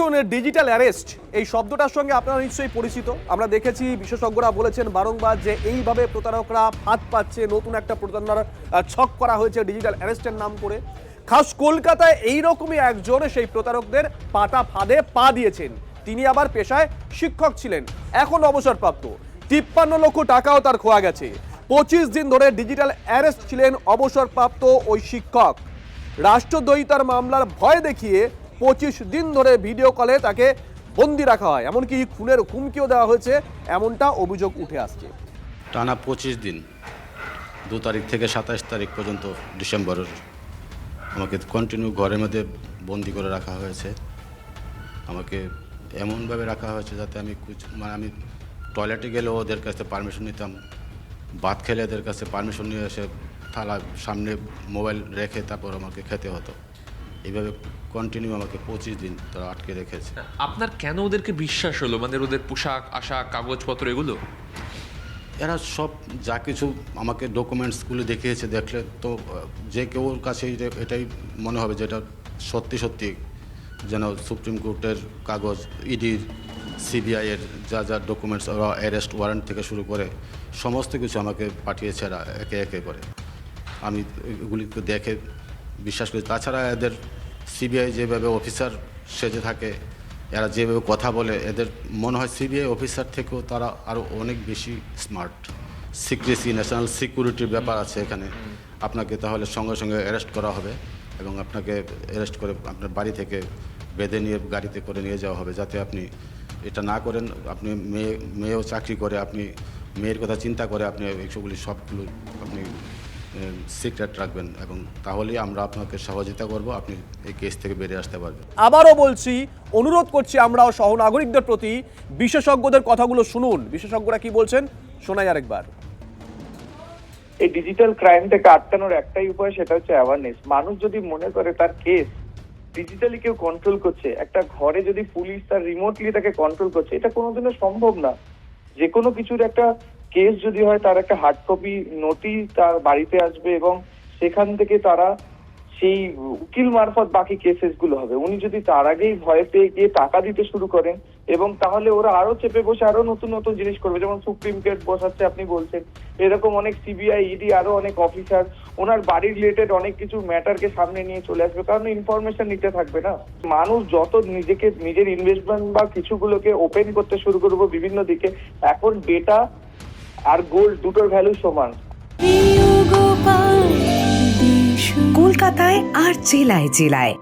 দেখুন, digital arrest এই শব্দটার সঙ্গে আপনারা নিশ্চয়ই পরিচিত। আমরা দেখেছি, বিশেষজ্ঞরা বলেছেন বারংবার যে এইভাবে প্রতারকরা ফাঁদ পাচ্ছে, নতুন একটা প্রতারণার ছক করা হয়েছে ডিজিটাল অ্যারেস্টের নাম করে। খাস কলকাতায় এইরকমই একজন সেই প্রতারকদের পাতা ফাঁদে পা দিয়েছেন। তিনি আবার পেশায় শিক্ষক ছিলেন, এখন অবসরপ্রাপ্ত। 53 লক্ষ টাকাও তার খোয়া গেছে। 25 দিন ধরে ডিজিটাল অ্যারেস্ট ছিলেন অবসরপ্রাপ্ত ওই শিক্ষক। রাষ্ট্রদ্রোহিতার মামলার ভয় দেখিয়ে 25 দিন ধরে ভিডিও কলে তাকে বন্দি রাখা হয়, এমনকি খুনের হুমকিও দেওয়া হয়েছে, এমনটা অভিযোগ উঠে আসছে। টানা 25 দিন, 2 তারিখ থেকে 27 তারিখ পর্যন্ত ডিসেম্বরের আমাকে কন্টিনিউ ঘরের মধ্যে বন্দি করে রাখা হয়েছে। আমাকে এমনভাবে রাখা হয়েছে যাতে আমি টয়লেটে গেলেও ওদের কাছে পারমিশন নিতাম, ভাত খেলে এদের কাছে পারমিশন নিয়ে এসে থালা সামনে মোবাইল রেখে তারপর আমাকে খেতে হতো। এইভাবে কন্টিনিউ আমাকে 25 দিন তারা আটকে রেখেছে। আপনার কেন ওদেরকে বিশ্বাস হলো? মানে ওদের পোশাক আশাক কাগজপত্র এগুলো এরা সব যা কিছু আমাকে ডকুমেন্টসগুলো দেখিয়েছে, দেখলে তো যে কেউর কাছে এটাই মনে হবে যে এটা সত্যি সত্যি যেন সুপ্রিম কোর্টের কাগজ, ইডির, সিবিআইয়ের যা যা ডকুমেন্টস, অ্যারেস্ট ওয়ারেন্ট থেকে শুরু করে সমস্ত কিছু আমাকে পাঠিয়েছে এরা একে একে করে। আমি এগুলিকে দেখে বিশ্বাস করি। তাছাড়া এদের সিবিআই যেভাবে অফিসার সেজে থাকে, এরা যেভাবে কথা বলে, এদের মনে হয় সিবিআই অফিসার থেকেও তারা আরও অনেক বেশি স্মার্ট। সিক্রেসি, ন্যাশনাল সিকিউরিটির ব্যাপার আছে এখানে। আপনাকে তাহলে সঙ্গে সঙ্গে অ্যারেস্ট করা হবে এবং আপনাকে অ্যারেস্ট করে আপনার বাড়ি থেকে বেঁধে নিয়ে গাড়িতে করে নিয়ে যাওয়া হবে। যাতে আপনি এটা না করেন, আপনি মেয়েও চাকরি করে, আপনি মেয়ের কথা চিন্তা করে আপনি এইসবগুলি সবগুলো আপনি সিক্রেট রাখবেন এবং তাহলেই আমরা আপনাকে সহযোগিতা করব, আপনি এই কেস থেকে বেরিয়ে আসতে পারবেন। আবারও বলছি, অনুরোধ করছি আমরাও সহনাগরিকদের প্রতি, বিশেষজ্ঞদের কথাগুলো শুনুন। বিশেষজ্ঞরা কি বলছেন শোনাই আরেকবার। এই ডিজিটাল ক্রাইম থেকে আটকানোর একটাই উপায়, সেটা হচ্ছে অ্যাওয়ারনেস। মানুষ যদি মনে করে তার কেস ডিজিটালি কেউ কন্ট্রোল করছে, একটা ঘরে যদি পুলিশ তার রিমোটলি তাকে কন্ট্রোল করছে, এটা কোনোদিনও সম্ভব না। যে কোনো কিছুর একটা কেস যদি হয়, তার একটা হার্ড কপি নোটিশ তার বাড়িতে আসবে এবং সেখান থেকে তারা সেই উকিল মারফত বাকি কেসেস গুলো হবে। উনি যদি তার আগেই ভয় পেয়ে গিয়ে টাকা দিতে শুরু করেন, এবং তাহলে ওরা আরো চেপে বসে আরো নতুন নতুন জিনিস করবে, যেমন সুপ্রিম কোর্ট বসাচ্ছে আপনি বলছেন, এরকম অনেক সিবিআই, ইডি, আরো অনেক অফিসার ওনার বাড়ি রিলেটেড অনেক কিছু ম্যাটারকে সামনে নিয়ে চলে আসবে, কারণ ইনফরমেশন নিতে থাকবে না। মানুষ যত নিজেকে নিজের ইনভেস্টমেন্ট বা কিছুগুলোকে ওপেন করতে শুরু করবো বিভিন্ন দিকে, এখন ডেটা আর গোল্ড দুটোর ভ্যালু সমান। কলকাতায় আর জেলায় জেলায়